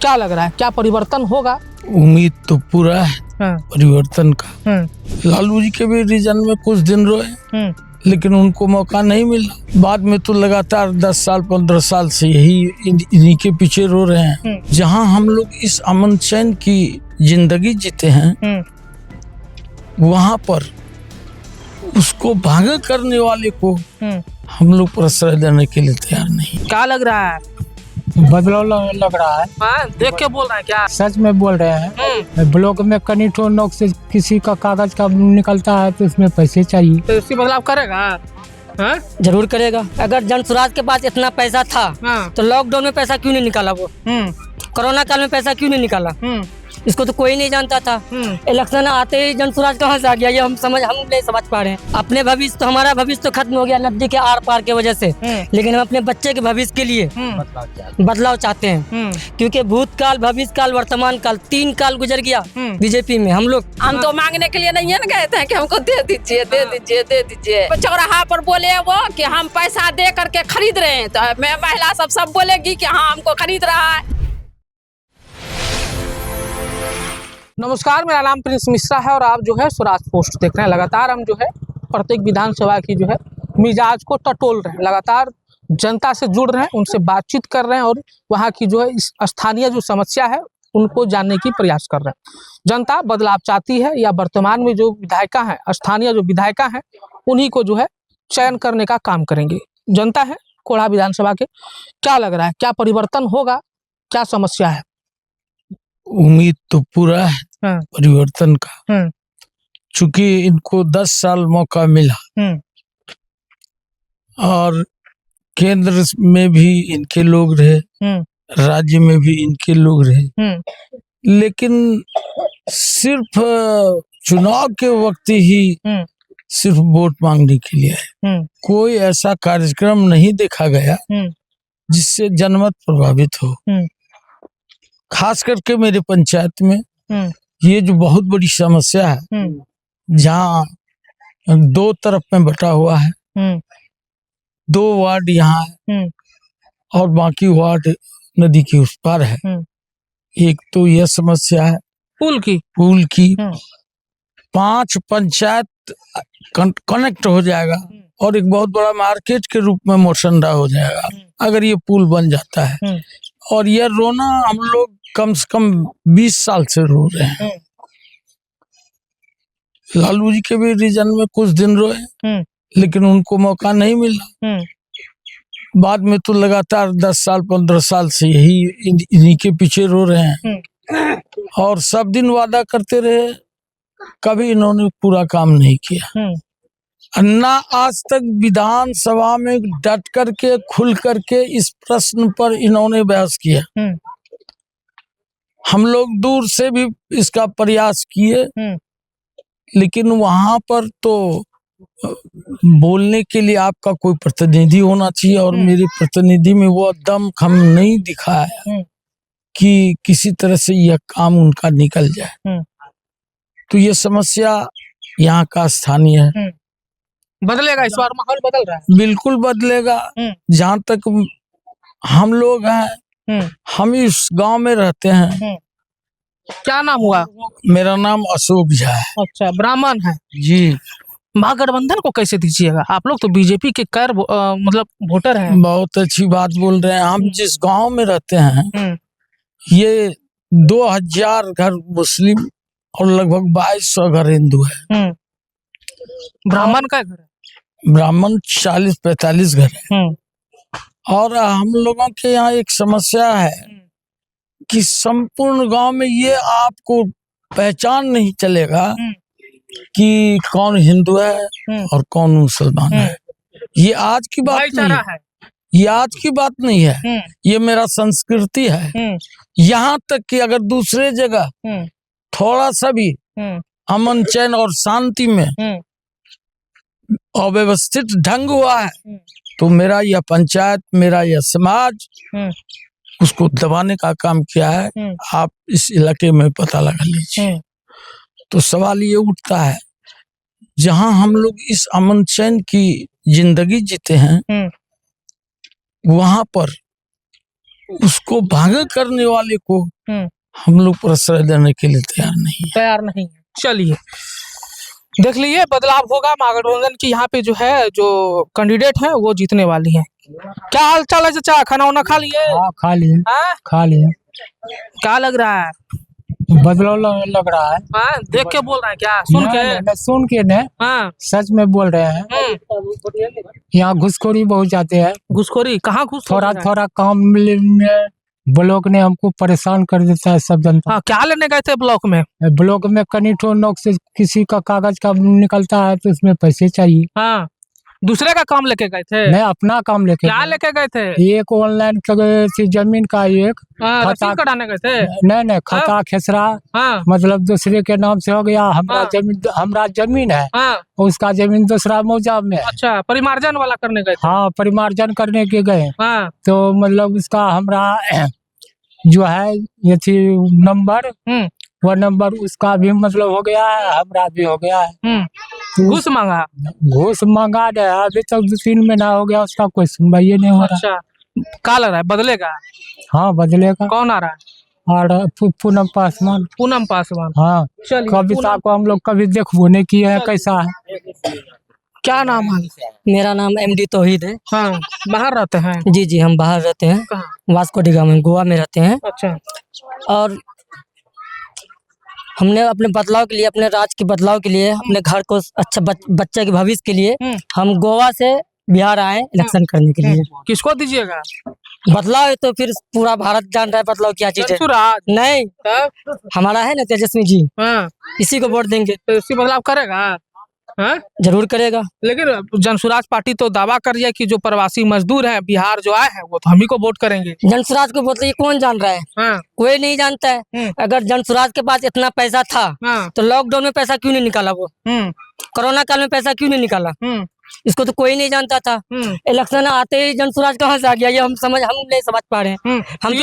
क्या लग रहा है, क्या परिवर्तन होगा? उम्मीद तो पूरा है परिवर्तन का। लालू जी के भी रीजन में कुछ दिन रोए, लेकिन उनको मौका नहीं मिला। बाद में तो लगातार 10 साल 15 साल से यही इन्हीं के पीछे रो रहे हैं। जहां हम लोग इस अमन चैन की जिंदगी जीते हैं, वहां पर उसको भागा करने वाले को हम लोग प्रश्रय देने के लिए तैयार नहीं। क्या लग रहा है? बदलाव लग रहा है। देख के बोल रहे हैं क्या? सच में बोल रहे हैं। ब्लॉक में कहीं ठो नोक से किसी का कागज का निकलता है तो उसमें पैसे चाहिए, तो इसकी बदलाव करेगा? जरूर करेगा। अगर जनसुराज के पास इतना पैसा था तो लॉकडाउन में पैसा क्यों नहीं निकाला? वो कोरोना काल में पैसा क्यों नहीं निकाला? इसको तो कोई नहीं जानता था। इलेक्शन आते ही जनसुराज कहाँ से आ गया, ये हम नहीं समझ पा रहे हैं। अपने भविष्य तो, हमारा भविष्य तो खत्म हो गया नदी के आर पार के वजह से, लेकिन हम अपने बच्चे के भविष्य के लिए बदलाव चाहते हैं। क्योंकि भूतकाल, भविष्य काल, वर्तमान काल, 3 काल गुजर गया बीजेपी में। हम तो मांगने के लिए नहीं है ना गए थे कि हमको दे दीजिए दे दीजिए दे दीजिए। चौराहा पर बोले वो कि हम पैसा दे करके खरीद रहे हैं, तो मैं महिला सब बोलेगी कि हाँ हमको खरीद रहा है। नमस्कार, मेरा नाम प्रिंस मिश्रा है और आप जो है स्वराज पोस्ट देख रहे हैं। लगातार हम जो है प्रत्येक विधानसभा की जो है मिजाज को टटोल रहे हैं, लगातार जनता से जुड़ रहे हैं, उनसे बातचीत कर रहे हैं और वहाँ की जो है इस स्थानीय जो समस्या है उनको जानने की प्रयास कर रहे हैं। जनता बदलाव चाहती है या वर्तमान में जो विधायिका हैं, स्थानीय जो विधायिका हैं, उन्हीं को जो है चयन करने का काम करेंगे। जनता है कोढ़ा विधानसभा के। क्या लग रहा है, क्या परिवर्तन होगा, क्या समस्या है? उम्मीद तो पूरा है परिवर्तन का, चूंकि इनको 10 साल मौका मिला और केंद्र में भी इनके लोग रहे, राज्य में भी इनके लोग रहे, लेकिन सिर्फ चुनाव के वक्त ही सिर्फ वोट मांगने के लिए है। कोई ऐसा कार्यक्रम नहीं देखा गया जिससे जनमत प्रभावित हो। खास करके मेरे पंचायत में ये जो बहुत बड़ी समस्या है, जहाँ 2 तरफ में बटा हुआ है, 2 वार्ड यहाँ है और बाकी वार्ड नदी के उस पार है। एक तो यह समस्या है पुल की 5 पंचायत कनेक्ट हो जाएगा और एक बहुत बड़ा मार्केट के रूप में मोरसंडा हो जाएगा अगर ये पुल बन जाता है। और यह रोना हम लोग कम से कम 20 साल से रो रहे हैं। लालू जी के भी रीजन में कुछ दिन रोए, लेकिन उनको मौका नहीं मिला। बाद में तो लगातार 10 साल 15 साल से यही इन्हीं के पीछे रो रहे हैं और सब दिन वादा करते रहे, कभी इन्होंने पूरा काम नहीं किया। ना आज तक विधानसभा में डट करके खुल करके इस प्रश्न पर इन्होंने बहस किया। हम लोग दूर से भी इसका प्रयास किए, लेकिन वहां पर तो बोलने के लिए आपका कोई प्रतिनिधि होना चाहिए और मेरे प्रतिनिधि में वो दम खम नहीं दिखाया कि किसी तरह से यह काम उनका निकल जाए। तो ये समस्या यहाँ का स्थानीय है। बदलेगा इस बार, माहौल बदल रहा है? बिल्कुल बदलेगा। जहाँ तक हम लोग हैं, हम इस गांव में रहते हैं। क्या नाम हुआ? मेरा नाम अशोक झा है। अच्छा, ब्राह्मण है जी। महागठबंधन को कैसे दीजिएगा? आप लोग तो बीजेपी के मतलब वोटर हैं। बहुत अच्छी बात बोल रहे हैं। हम जिस गांव में रहते हैं, ये 2000 घर मुस्लिम और लगभग 2200 घर हिंदू है। ब्राह्मण का घर है? ब्राह्मण 40-45 घर है। और हम लोगों के यहाँ एक समस्या है कि संपूर्ण गांव में ये आपको पहचान नहीं चलेगा कि कौन हिंदू है और कौन मुसलमान है। ये आज की बात नहीं है, ये आज की बात नहीं है, ये मेरा संस्कृति है। यहाँ तक कि अगर दूसरे जगह थोड़ा सा भी अमन चैन और शांति में अव्यवस्थित ढंग हुआ है, तो मेरा यह पंचायत, मेरा यह समाज उसको दबाने का काम किया है। आप इस इलाके में पता लगा लीजिए। तो सवाल ये उठता है, जहां हम लोग इस अमन चैन की जिंदगी जीते हैं, वहां पर उसको भागा करने वाले को हम लोग प्रश्रय देने के लिए तैयार नहीं है। तैयार नहीं है। चलिए देख लीजिए, बदलाव होगा। महागठबंधन की यहाँ पे जो है, जो कैंडिडेट है वो जीतने वाली है। क्या हाल चाल है चाचा? खाना वाना खा लिए? हाँ खा लिए, हाँ? खा लिए। क्या लग रहा है? बदलाव लग रहा है। हाँ? देख के बोल रहे हैं क्या? सुन के? नहीं, सुन के नहीं, हाँ। सच में बोल रहे हैं। यहाँ घुसखोरी बहुत जाते हैं। घुसखोरी? कहाँ घुसखोरी? थोड़ा काम में ब्लॉक ने हमको परेशान कर देता है सब जनता। हाँ, क्या लेने गए थे ब्लॉक में? ब्लॉक में कनीठो नोक से किसी का कागज का निकलता है तो उसमें पैसे चाहिए। हाँ, दूसरे का काम लेके गए थे? मैं अपना काम लेके क्या लेके गए थे? एक ऑनलाइन थी जमीन का, एक हाँ, खाता रसीद कटाने गए थे? नहीं खाता खेसरा, हाँ। मतलब दूसरे के नाम से हो गया। हमारा जमीन है, हाँ। उसका जमीन दूसरा मौजा में है। अच्छा, परिमार्जन वाला करने गए थे? हाँ, परिमार्जन करने के गए। हाँ। तो मतलब उसका हमारा जो है ये थी नंबर, वो नंबर उसका भी मतलब हो गया है, हमारा भी हो गया है। तो घूस मांगा? घूस मांगा है, अभी तक 2-3 महीना हो गया, उसका कोई सुनवाई नहीं हो रहा। अच्छा, क्या लग रहा है बदलेगा? हाँ बदलेगा। कौन आ रहा है? और पूनम पासवान। पूनम पासवान? हाँ, चलिए, कविता को हम लोग कभी देखबो नहीं किए हैं, कैसा है। क्या नाम है? मेरा नाम MD तौहीद है। हाँ, बाहर रहते हैं? जी जी, हम बाहर रहते हैं, कहाँ? वास्को डी गामा में, गोवा में रहते हैं। अच्छा। और हमने अपने बदलाव के लिए, अपने राज्य के बदलाव के लिए, अपने घर को अच्छा बच्चे के भविष्य के लिए हम गोवा से बिहार आए इलेक्शन करने के लिए। किसको दीजिएगा? बदलाव है तो फिर पूरा भारत जान रहा है बदलाव क्या चीज है। जनसुराज? नहीं, तब? हमारा है ना तेजस्वी जी, हाँ, इसी को वोट देंगे। तो इसकी बदलाव करेगा? हाँ? जरूर करेगा। लेकिन जनसुराज पार्टी तो दावा कर रही है कि जो प्रवासी मजदूर हैं बिहार जो आए हैं वो तो हम ही को वोट करेंगे। जनसुराज को वोट ये कौन जान रहा है? हाँ। कोई नहीं जानता है। अगर जनसुराज के पास इतना पैसा था हाँ। तो लॉकडाउन में पैसा क्यों नहीं निकाला? वो कोरोना काल में पैसा क्यों नहीं निकाला? इसको तो कोई नहीं जानता था। इलेक्शन आते ही जनसुराज कहाँ से आ गया, ये हम नहीं समझ पा रहे हैं। हम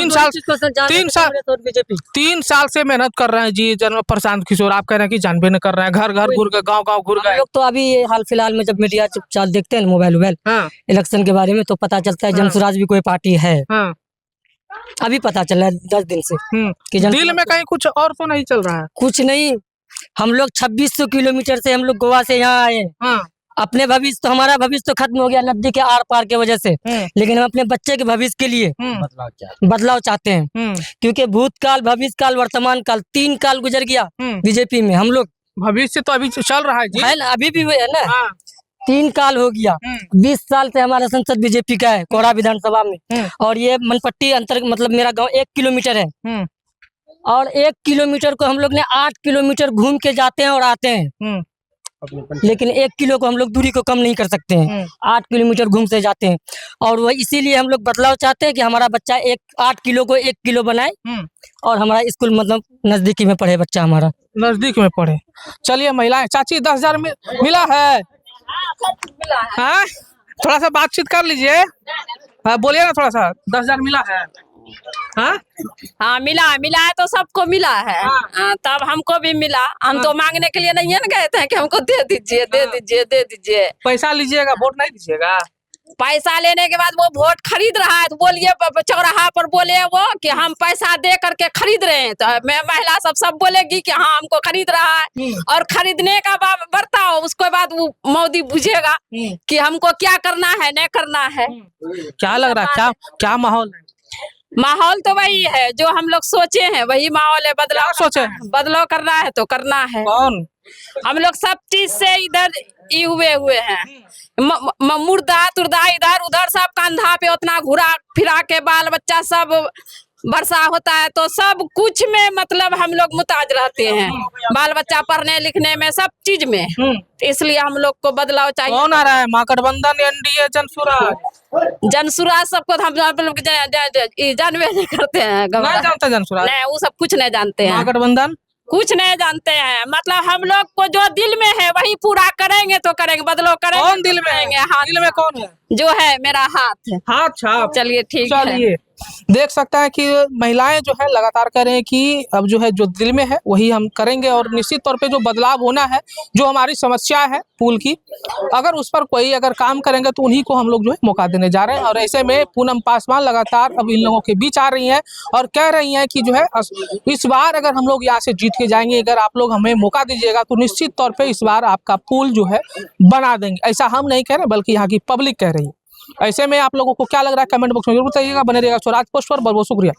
3 साल से मेहनत कर रहे हैं जी। जन प्रशांत किशोर, आप कह रहे हैं कि जानबे न कर रहे हैं, घर घर घूर गए, गाँव गाँव घूर गए। लोग तो अभी ये हाल फिलहाल में जब मीडिया चुपचाप देखते हैं मोबाइल इलेक्शन के बारे में, तो पता चलता है जनसुराज भी कोई पार्टी है। अभी पता चला है 10 दिन से कि दिल में कहीं कुछ और तो नहीं चल रहा है? कुछ नहीं। हम लोग 2600 किलोमीटर से हम लोग गोवा से यहाँ आए। अपने भविष्य तो, हमारा भविष्य तो खत्म हो गया नदी के आर पार के वजह से, लेकिन हम अपने बच्चे के भविष्य के लिए बदलाव चाहते हैं। क्योंकि भूतकाल, भविष्य काल, वर्तमान काल, 3 काल गुजर गया बीजेपी में। हम लोग भविष्य तो अभी चल रहा है जी, है ना, अभी भी है ना। 3 काल हो गया। 20 साल से हमारा संसद बीजेपी का है, कोड़ा विधानसभा में। और ये मनपट्टी अंतर, मतलब मेरा गांव 1 किलोमीटर है, और 1 किलोमीटर को हम लोग ने 8 किलोमीटर घूम के जाते हैं और आते हैं। लेकिन 1 किलो को हम लोग दूरी को कम नहीं कर सकते हैं, 8 किलोमीटर घूम से जाते हैं। और वह इसीलिए हम लोग बदलाव चाहते हैं कि हमारा बच्चा 8 किलो को 1 किलो बनाए, और हमारा स्कूल मतलब नजदीकी में पढ़े, बच्चा हमारा नजदीक में पढ़े। चलिए महिलाएं, चाची 10,000 मिला है? हाँ, थोड़ा सा बातचीत कर लीजिए। हाँ, बोलिए ना थोड़ा सा। 10,000 मिला है? हाँ? हाँ, मिला है तो सबको मिला है। तब हमको भी मिला। हम तो मांगने के लिए नहीं है ना गए थे कि हमको दे दीजिए, दे दीजिए, दे दीजिए। पैसा लीजिएगा, वोट नहीं दीजिएगा? पैसा लेने के बाद वो वोट खरीद रहा है, तो बोलिए चौराहा पर बोले वो कि हम पैसा दे करके खरीद रहे हैं। तो मैं महिला सब बोलेगी कि हाँ हमको खरीद रहा है, और खरीदने का बर्ताव उसके बाद वो मोदी बुझेगा कि हमको क्या करना है, नहीं करना है। क्या लग रहा है, क्या माहौल है? माहौल तो वही है जो हम लोग सोचे हैं, वही माहौल है। बदलाव सोचे, बदलाव करना है तो करना है। कौन? हम लोग सब चीज से इधर हुए हैं। मुर्दा तुर्दा इधर उधर सब कंधा पे उतना घुरा फिरा के, बाल बच्चा सब वर्षा होता है तो सब कुछ में मतलब हम लोग मुताज रहते हैं, बाल बच्चा पढ़ने लिखने में, सब चीज में। इसलिए हम लोग को बदलाव चाहिए। कौन आ रहा है? महागठबंधन, NDA, जनसुराज? जनसुराज सबको हम जानवे नहीं करते हैं। नहीं जानते जनसुराज? नहीं, वो सब कुछ नहीं जानते हैं। महागठबंधन कुछ नहीं जानते हैं। मतलब हम लोग को जो दिल में है वही पूरा करेंगे तो करेंगे, बदलाव करेंगे। कौन दिल में है? हाथ दिल में कौन है? जो है मेरा हाथ है। हाथ छाप। चलिए ठीक है। चलिए देख सकते हैं कि महिलाएं जो है लगातार कह रहे हैं कि अब जो है जो दिल में है वही हम करेंगे और निश्चित तौर पे जो बदलाव होना है, जो हमारी समस्या है पुल की, अगर उस पर कोई अगर काम करेंगे तो उन्हीं को हम लोग जो है मौका देने जा रहे हैं। और ऐसे में पूनम पासवान लगातार अब इन लोगों के बीच आ रही हैं और कह रही हैं कि जो है इस बार अगर हम लोग यहाँ से जीत के जाएंगे, अगर आप लोग हमें मौका दीजिएगा तो निश्चित तौर पर इस बार आपका पुल जो है बना देंगे। ऐसा हम नहीं कह रहे बल्कि यहाँ की पब्लिक कह रही है। ऐसे में आप लोगों को क्या लग रहा है कमेंट बॉक्स में जरूर बताइएगा। बने रहिएगा स्वराज पोस्ट पर। बहुत बहुत शुक्रिया।